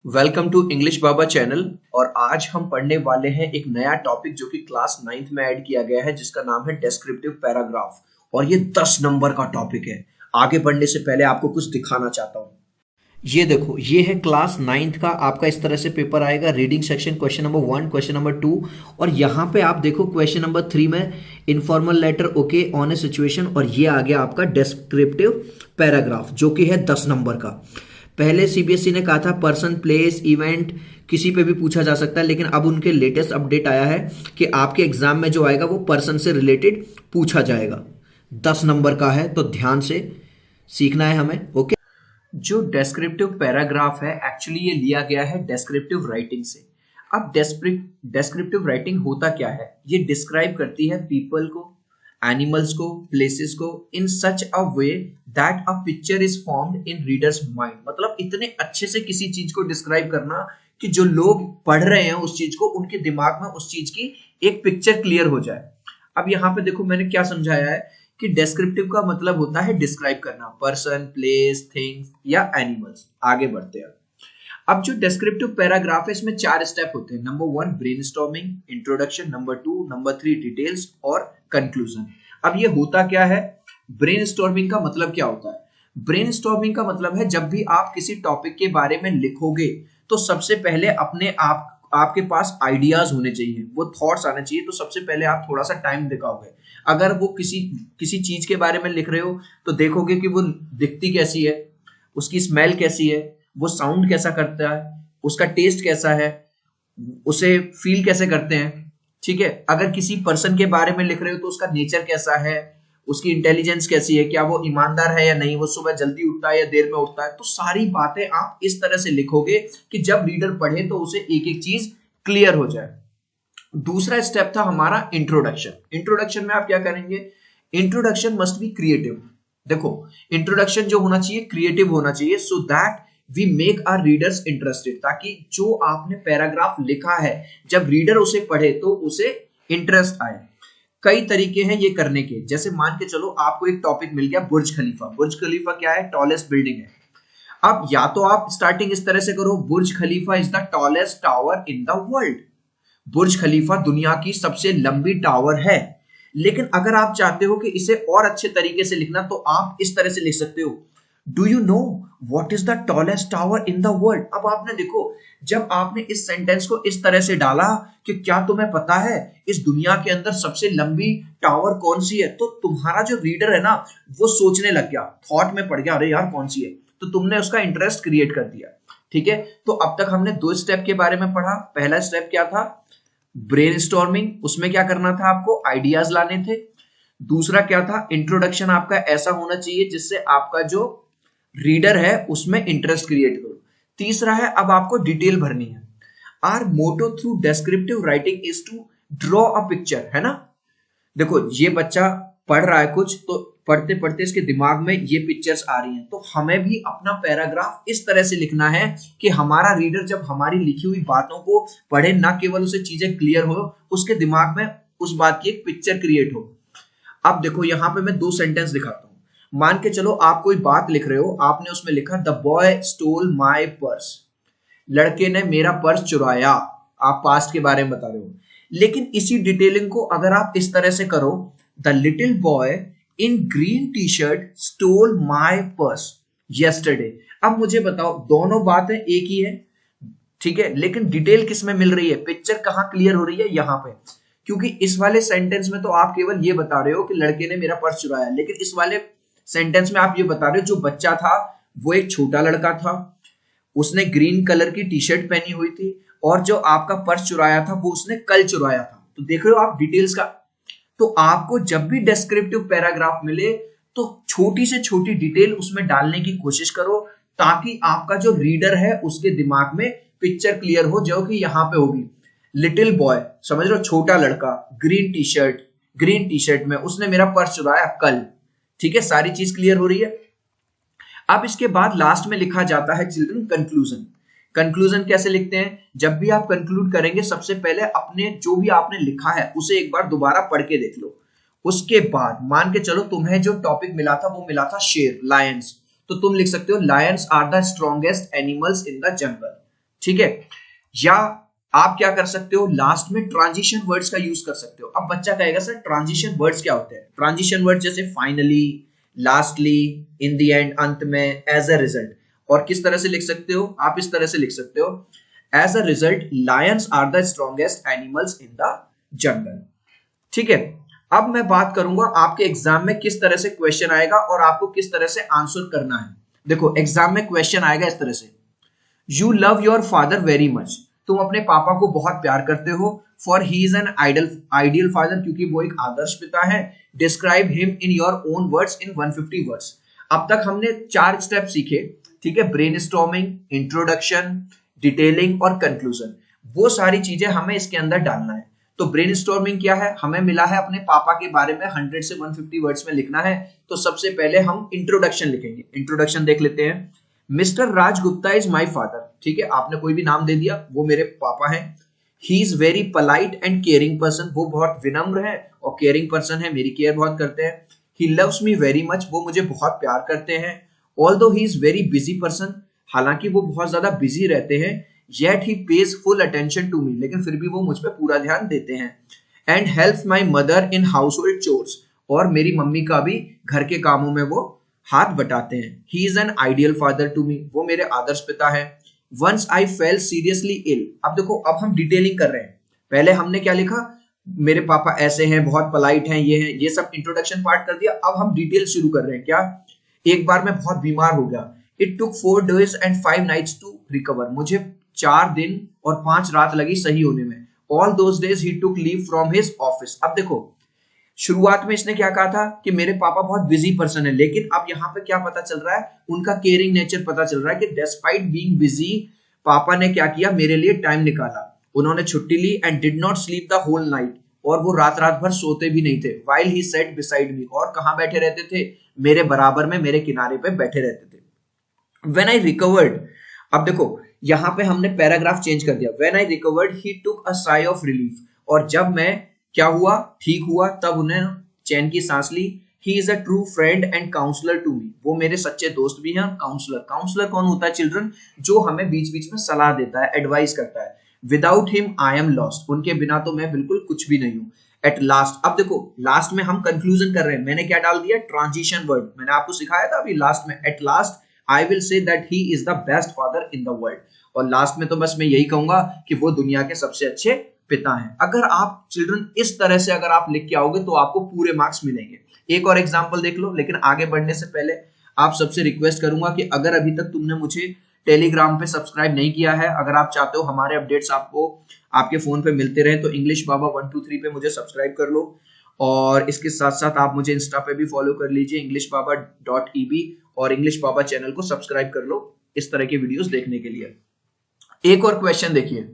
Welcome to English Baba channel. और आज हम पढ़ने वाले हैं एक नया टॉपिक जो कि क्लास 9th में ऐड किया गया है, जिसका नाम है डेस्क्रिप्टिव पैराग्राफ। और ये 10 नंबर का टॉपिक है। आगे बढ़ने से पहले आपको कुछ दिखाना चाहता हूँ। ये देखो, ये है क्लास 9th का आपका इस तरह से पेपर आएगा। Reading section question number 1, question number 2 और यहाँ पे आप देखो क्वेश्चन नंबर 3 में informal letter okay on a situation, और ये आ गया आपका डेस्क्रिप्टिव पैराग्राफ जो कि है 10 नंबर का। पहले सीबीएसई ने कहा था पर्सन, प्लेस, इवेंट किसी पे भी पूछा जा सकता है, लेकिन अब उनके लेटेस्ट अपडेट आया है कि आपके एग्जाम में जो आएगा वो पर्सन से रिलेटेड पूछा जाएगा। 10 नंबर का है तो ध्यान से सीखना है हमें। ओके, जो डेस्क्रिप्टिव पैराग्राफ है एक्चुअली ये लिया गया है डेस्क्रिप्टिव राइटिंग से। अब डेस्क्रिप्टिव राइटिंग होता क्या है? ये डिस्क्राइब करती है पीपल को, एनिमल्स को, प्लेसेस को in such a way that a picture is formed in readers mind. मतलब इतने अच्छे से किसी चीज को डिस्क्राइब करना कि जो लोग पढ़ रहे हैं उस चीज को, उनके दिमाग में उस चीज की एक पिक्चर क्लियर हो जाए। अब यहाँ पे देखो मैंने क्या समझाया है कि डेस्क्रिप्टिव का मतलब होता है डिस्क्राइब करना, पर्सन, प्लेस, थिंग्स या एनिमल्स। आगे बढ़ते हैं। अब जो डेस्क्रिप्टिव पैराग्राफ है इसमें 4 स्टेप होते हैं। Number 1 brainstorming, introduction, number 2, number 3 details और कंक्लूजन। अब ये होता क्या है? ब्रेनस्टॉर्मिंग का मतलब क्या होता है? ब्रेनस्टॉर्मिंग का मतलब है जब भी आप किसी टॉपिक के बारे में लिखोगे तो सबसे पहले अपने आप आपके पास आइडियाज होने चाहिए, वो थॉट्स आने चाहिए। तो सबसे पहले आप थोड़ा सा टाइम दिखाओगे। अगर वो किसी चीज के बारे में लिख रहे हो तो देखोगे कि वो दिखती कैसी है, उसकी स्मेल कैसी है, वो साउंड कैसा करता है, उसका टेस्ट कैसा है, उसे फील कैसे करते हैं। ठीक है, अगर किसी पर्सन के बारे में लिख रहे हो तो उसका नेचर कैसा है, उसकी इंटेलिजेंस कैसी है, क्या वो ईमानदार है या नहीं, वो सुबह जल्दी उठता है या देर में उठता है। तो सारी बातें आप इस तरह से लिखोगे कि जब रीडर पढ़े तो उसे एक एक चीज क्लियर हो जाए। दूसरा स्टेप था हमारा इंट्रोडक्शन। इंट्रोडक्शन में आप क्या करेंगे? Introduction must be creative. देखो, इंट्रोडक्शन जो होना चाहिए क्रिएटिव होना चाहिए, so that we make our readers interested, ताकि जो आपने पैराग्राफ लिखा है जब रीडर उसे पढ़े तो उसे इंटरेस्ट आए। कई तरीके हैं ये करने के। जैसे मान के चलो आपको एक टॉपिक मिल गया बुर्ज खलीफा। बुर्ज खलीफा क्या है? टॉलेस्ट बिल्डिंग है। अब या तो आप स्टार्टिंग इस तरह से करो, Burj Khalifa is the tallest tower in the world. Burj Khalifa दुनिया की सबसे लंबी टावर है। लेकिन अगर आप चाहते हो कि इसे और अच्छे तरीके से लिखना तो आप इस तरह से लिख सकते हो, do you know what is the tallest tower in the world. अब आपने देखो, जब आपने इस सेंटेंस को इस तरह से डाला कि क्या तुम्हें पता है इस दुनिया के अंदर सबसे लंबी टावर कौन सी है, तो तुम्हारा जो रीडर है ना वो सोचने लग गया, थॉट में पड़ गया, अरे यार कौन सी है, तो तुमने उसका इंटरेस्ट क्रिएट कर दिया। ठीक है, तो अब तक हमने 2 स्टेप के बारे में पढ़ा। पहला स्टेप क्या था? ब्रेनस्टॉर्मिंग। उसमें क्या करना था? आपको आइडियाज लाने थे। दूसरा क्या था? इंट्रोडक्शन आपका ऐसा होना चाहिए जिससे आपका जो रीडर है उसमें इंटरेस्ट क्रिएट करो। तीसरा है अब आपको डिटेल भरनी है। Our motto through descriptive writing is to draw a picture, है ना। देखो, ये बच्चा पढ़ रहा है कुछ, तो पढ़ते पढ़ते इसके दिमाग में ये पिक्चर्स आ रही हैं, तो हमें भी अपना पैराग्राफ इस तरह से लिखना है कि हमारा रीडर जब हमारी लिखी हुई बातों को पढ़े, ना केवल उसे चीजें क्लियर हो, उसके दिमाग में उस बात की एक पिक्चर क्रिएट हो। अब देखो यहाँ पे मैं 2 सेंटेंस दिखाता हूँ। मान के चलो आप कोई बात लिख रहे हो, आपने उसमें लिखा the boy stole my purse. लड़के ने मेरा पर्स चुराया। आप पास्ट के बारे में बता रहे हो, लेकिन इसी डिटेलिंग को अगर आप इस तरह से करो, the little boy in green tea shirt stole my purse yesterday. अब मुझे बताओ, दोनों बातें एक ही है, ठीक है, लेकिन डिटेल किस में मिल रही है, पिक्चर कहां क्लियर हो रही है? यहां पे। क्योंकि इस वाले सेंटेंस में तो आप केवल ये बता रहे हो कि लड़के ने मेरा पर्स चुराया, लेकिन इस वाले सेंटेंस में आप ये बता रहे हो जो बच्चा था वो एक छोटा लड़का था, उसने ग्रीन कलर की टी शर्ट पहनी हुई थी, और जो आपका पर्स चुराया था वो उसने कल चुराया था। तो देख रहे हो आप डिटेल्स का। तो आपको जब भी डिस्क्रिप्टिव पैराग्राफ मिले तो छोटी से छोटी डिटेल उसमें डालने की कोशिश करो, ताकि आपका जो रीडर है उसके दिमाग में पिक्चर क्लियर हो, जो कि यहाँ पे होगी। लिटिल बॉय, समझ लो छोटा लड़का, ग्रीन टी शर्ट में, उसने मेरा पर्स चुराया कल। ठीक है, सारी चीज क्लियर हो रही है। अब इसके बाद लास्ट में लिखा जाता है चिल्ड्रन कंक्लूजन। कंक्लूजन कैसे लिखते हैं? जब भी आप कंक्लूड करेंगे सबसे पहले अपने जो भी आपने लिखा है उसे एक बार दोबारा पढ़ के देख लो। उसके बाद मान के चलो तुम्हें जो टॉपिक मिला था वो मिला था शेर, लायंस, तो तुम लिख सकते हो lions are the strongest animals in the jungle. ठीक है। या आप क्या कर सकते हो, लास्ट में ट्रांजिशन वर्ड्स का यूज कर सकते हो। अब बच्चा कहेगा सर ट्रांजिशन वर्ड्स क्या होते हैं? ट्रांजिशन वर्ड जैसे finally, lastly, in the end, अंत में, एज अ रिजल्ट। और किस तरह से लिख सकते हो आप? इस तरह से लिख सकते हो, as a result lions are the strongest animals in the jungle. ठीक है। अब मैं बात करूंगा आपके एग्जाम में किस तरह से क्वेश्चन आएगा और आपको किस तरह से आंसर करना है। देखो एग्जाम में क्वेश्चन आएगा इस तरह से, you love your father very much, तुम अपने पापा को बहुत प्यार करते हो। For he is an ideal father, क्योंकि वो एक आदर्श पिता है। Describe him in your own words in 150 words. अब तक हमने 4 स्टेप सीखे, ठीक है। ब्रेनस्टॉर्मिंग, इंट्रोडक्शन, डिटेलिंग और कंक्लूजन। वो सारी चीजें हमें इसके अंदर डालना है। तो ब्रेनस्टॉर्मिंग क्या है? हमें मिला है अपने पापा के बारे में 100 से 150 वर्ड्स में लिखना है। तो सबसे पहले हम इंट्रोडक्शन लिखेंगे। इंट्रोडक्शन देख लेते हैं। Mister Raj Gupta is my father, ठीक है, आपने कोई भी नाम दे दिया, वो मेरे पापा हैं। He is very polite and caring person, वो बहुत विनम्र है और केयरिंग पर्सन है, मेरी केयर बहुत करते हैं। He loves me very much, वो मुझे बहुत प्यार करते हैं। Although he is very busy person, हालांकि वो बहुत ज्यादा बिजी रहते हैं। Yet he pays full attention to me, लेकिन फिर भी वो मुझ पर पूरा ध्यान देते हैं। And help my mother in house hold chores, और मेरी मम्मी का भी घर के कामों में वो हाथ बटाते हैं। He is an ideal father to me, वो मेरे आदर्श पिता है। Once I fell seriously ill, अब देखो अब हम डिटेलिंग कर रहे हैं। पहले हमने क्या लिखा, मेरे पापा ऐसे हैं, बहुत पोलाइट हैं, ये हैं, ये सब इंट्रोडक्शन पार्ट कर दिया। अब हम डिटेल शुरू कर रहे हैं। क्या? एक बार मैं बहुत बीमार हो गया। It took 4 days and 5 nights to recover, मुझे 4 दिन और 5 रात लगी सही होने में। All those days he took leave from his office. अब देखो शुरुआत में इसने क्या कहा था कि मेरे पापा बहुत बिजी पर्सन है, लेकिन अब यहाँ पे क्या पता चल रहा है, उनका केयरिंग नेचर पता चल रहा है कि डेस्पाइट बीइंग बिजी पापा ने क्या किया, मेरे लिए टाइम निकाला। उन्होंने छुट्टी ली and did not sleep the whole night, और वो रात रात भर सोते भी नहीं थे। While he sat beside me, और कहाँ बैठे रहते थे? मेरे बराबर में, मेरे किनारे पे बैठे रहते थे। व्हेन आई रिकवर्ड, अब देखो यहाँ पे हमने पैराग्राफ चेंज कर दिया। When I recovered he took a sigh of relief, और जब मैं क्या हुआ, ठीक हुआ, तब उन्हें चैन की सांस ली। He is a true friend and counsellor to me, वो मेरे सच्चे दोस्त भी हैं। काउंसलर, काउंसलर कौन होता है चिल्ड्रन? जो हमें बीच बीच में सलाह देता है, एडवाइस करता है। Without him I am lost, उनके बिना तो मैं बिल्कुल कुछ भी नहीं हूँ। एट लास्ट, अब देखो लास्ट में हम कंक्लूजन कर रहे हैं। मैंने क्या डाल दिया? ट्रांजिशन वर्ड, मैंने आपको सिखाया था अभी लास्ट में। At last I will say that he is the best father in the world, और लास्ट में तो बस मैं यही कहूंगा कि वो दुनिया के सबसे अच्छे पिता हैं। अगर आप चिल्ड्रन इस तरह से अगर आप लिख के आओगे तो आपको पूरे मार्क्स मिलेंगे। एक और एग्जांपल देख लो, लेकिन आगे बढ़ने से पहले आप सबसे रिक्वेस्ट करूंगा कि अगर अभी तक तुमने मुझे टेलीग्राम पे सब्सक्राइब नहीं किया है, अगर आप चाहते हो हमारे अपडेट्स आपको आपके फोन पे मिलते रहे, तो इंग्लिश बाबा 123 पे मुझे सब्सक्राइब कर लो। और इसके साथ साथ आप मुझे इंस्टा पे भी फॉलो कर लीजिए, englishbaba.eb, और इंग्लिश बाबा चैनल को सब्सक्राइब कर लो इस तरह के वीडियोस देखने के लिए। एक और क्वेश्चन देखिए,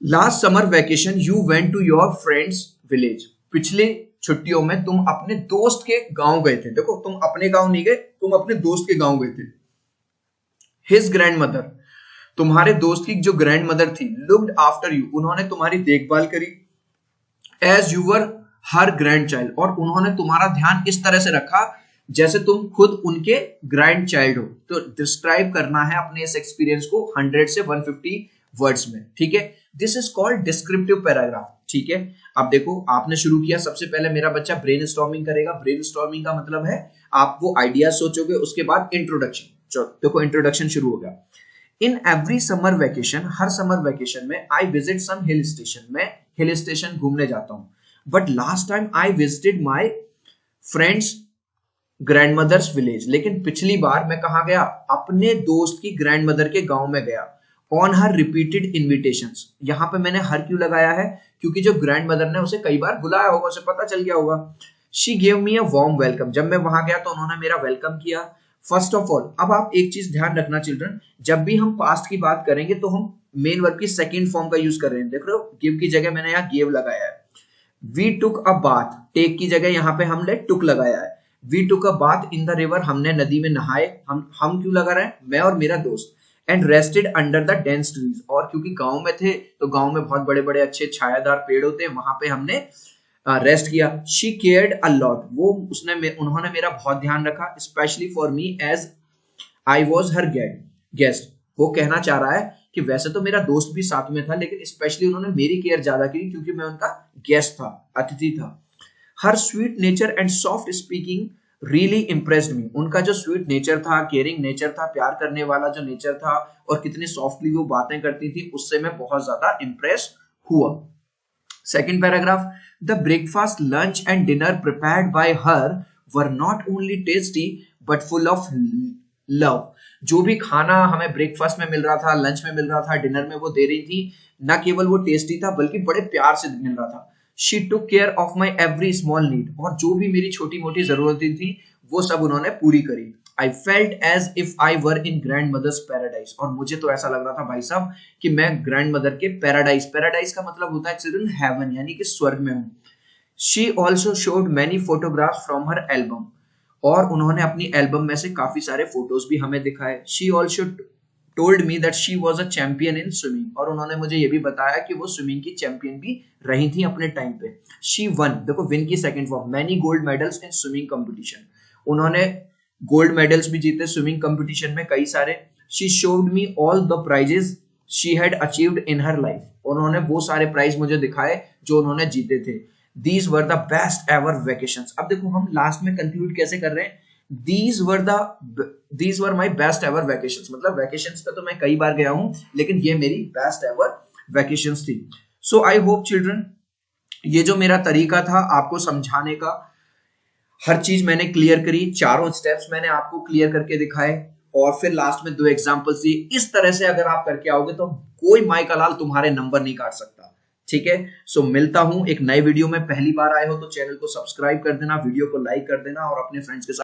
last summer vacation you went to your friends village, पिछले छुट्टियों में तुम अपने दोस्त के गांव गए थे। देखो तुम अपने गांव नहीं गए, तुम अपने दोस्त के गांव गए थे। हिज ग्रैंड मदर, तुम्हारे दोस्त की जो ग्रैंड मदर थी, लुक्ड आफ्टर यू, उन्होंने तुम्हारी देखभाल करी। As you were her grandchild, और उन्होंने तुम्हारा ध्यान इस तरह से रखा जैसे तुम खुद उनके ग्रैंड चाइल्ड हो। तो डिस्क्राइब करना है अपने इस एक्सपीरियंस को 100 से 150 वर्ड्स में, ठीक है। This is called descriptive paragraph, ठीक है। अब देखो आपने शुरू किया, सबसे पहले मेरा बच्चा ब्रेनस्टॉर्मिंग करेगा। ब्रेनस्टॉर्मिंग का मतलब है आप वो आइडिया सोचोगे, उसके बाद इंट्रोडक्शन। चलो देखो इंट्रोडक्शन शुरू हो गया। In every summer vacation, her summer vacation में I visit some hill station, मैं हिल स्टेशन घूमने जाता हूँ। But last time I visited my friends grandmother's village, लेकिन पिछली बार मैं कहा गया? अपने दोस्त की ग्रैंडमदर के गांव में गया। ऑन हर रिपीटेड इन्विटेशंस, यहाँ पे मैंने हर क्यों लगाया है? क्योंकि जो ग्रैंडमदर ने उसे कई बार बुलाया होगा, उसे पता चल गया होगा। She gave me a warm welcome, जब मैं वहां गया तो उन्होंने मेरा वेलकम किया। फर्स्ट ऑफ ऑल, अब आप एक चीज ध्यान रखना चिल्ड्रन, जब भी हम पास्ट की बात करेंगे तो हम मेन वर्ब की सेकंड फॉर्म का यूज कर रहे हैं। देख रहे हो, गिव की जगह मैंने यहाँ गेव लगाया है। We took a bath, take की जगह यहाँ पे हमने टुक लगाया है। We took a bath in the river, हमने नदी में नहाए। हम क्यों लगा रहे हैं? मैं और मेरा दोस्त। And rested under the dense trees, और क्योंकि गांव में थे तो गांव में बहुत बड़े बड़े अच्छे छायादार पेड़ होते हैं, वहां पे हमने रेस्ट किया। शी केयर्ड अ लॉट, उन्होंने मेरा बहुत ध्यान रखा। Specially for me as I was her guest, वो कहना चाह रहा है कि वैसे तो मेरा दोस्त भी साथ में था, लेकिन स्पेशली उन्होंने मेरी केयर ज्यादा की क्योंकि मैं उनका गेस्ट था, अतिथि था। Her sweet nature and soft speaking really impressed me. उनका जो स्वीट नेचर था, केयरिंग नेचर था, प्यार करने वाला जो नेचर था, और कितने सॉफ्टली वो बातें करती थी, उससे मैं बहुत ज्यादा इम्प्रेस हुआ। Second paragraph, the breakfast, lunch and dinner prepared by her were not only tasty but full of love. जो भी खाना हमें ब्रेकफास्ट में मिल रहा था, लंच में मिल रहा था, डिनर में वो दे रही थी, ना केवल वो टेस्टी था बल्कि बड़े प्यार से मिल रहा था। She took care of my every small need, और जो भी मेरी छोटी मोटी जरूरतें थी वो सब उन्होंने पूरी करी। I felt as if I were in grandmother's paradise, और मुझे तो ऐसा लग रहा था भाई साहब कि मैं ग्रैंड मदर के पैराडाइज, पैराडाइज का मतलब होता है चिल्ड्रन हेवन, यानी कि स्वर्ग में हूँ। She also showed many photographs from her album, और उन्होंने अपनी एल्बम में से काफी सारे फोटोज भी हमें दिखाए। She also told me that she was a champion in swimming, और उन्होंने मुझे ये भी बताया कि वो स्विमिंग की चैंपियन भी रही थी अपने टाइम पे। शी वन, देखो विन की second form, many gold medals in swimming competition, उन्होंने गोल्ड मेडल्स भी जीते स्विमिंग कंपटीशन में कई सारे। She showed me all the prizes she had achieved in her life, उन्होंने वो सारे प्राइज मुझे दिखाए जो उन्होंने जीते थे। These were the best ever vacations. अब देखो हम लास्ट में कंक्लूड कैसे कर रहे हैं, these were my best ever vacations, मतलब वेकेशंस पे तो मैं कई बार गया हूं, लेकिन ये मेरी बेस्ट एवर वेकेशंस थी। सो आई होप चिल्ड्रन, ये जो मेरा तरीका था आपको समझाने का, हर चीज मैंने क्लियर करी, चारों स्टेप्स मैंने आपको क्लियर करके दिखाए, और फिर लास्ट में 2 एग्जांपल्स दिए। इस तरह से अगर आप करके आओगे तो कोई माइक लाल तुम्हारे नंबर नहीं काट सकता। ठीक है, सो मिलता हूं एक नए वीडियो में। पहली बार आए हो तो चैनल को सब्सक्राइब कर देना, वीडियो को लाइक कर देना और अपने फ्रेंड्स के साथ